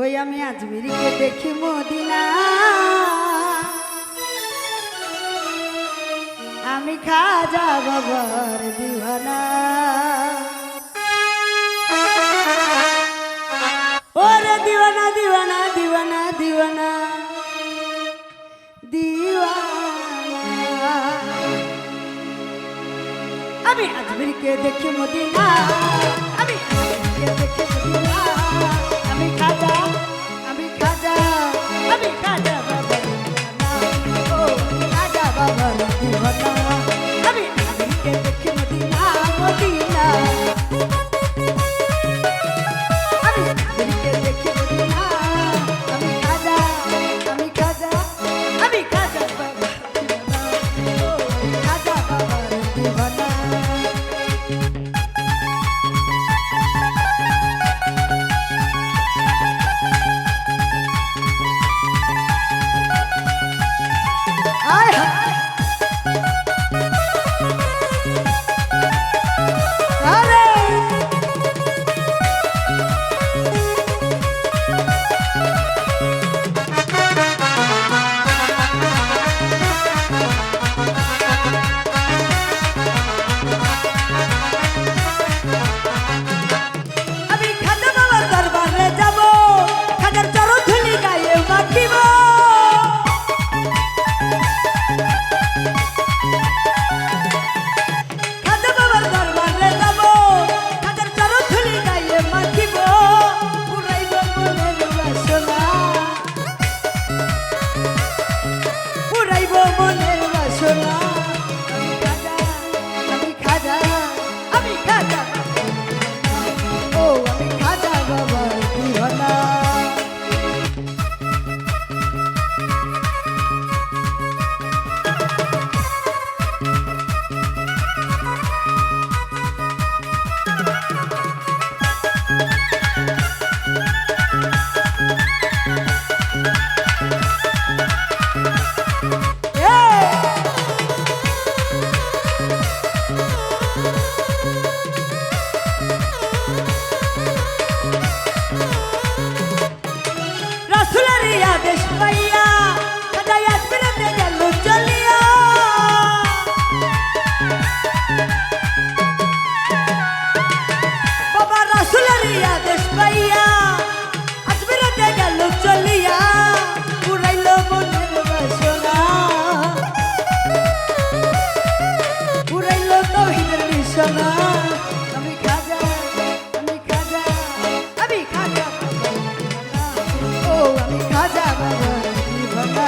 ওই আমি আজমিরকে দেখি মদিনা, আমি খাজা বাবার দিওয়ানা। ওরে দিওয়ানা দিওয়ানা দিওয়ানা দিওয়ানা দিওয়ানা, আমি আজমিরকে দেখি মদিনা, আমি আজমিরকে দেখি মদিনা, আমি খাজা আমি খাজা আমি খাজা বাবার দিওয়ানা। ও খাজা বাবার দিওয়ানা, আমি আজমিরকে দেখি মদিনা মদিনা, আমি আজমিরকে দেখি মদিনা, আমি খাজা আমি খাজা আমি খাজা বাবার দিওয়ানা। ও খাজা বাবার দিওয়ানা। আমি খাজা বাবার দিওয়ানা।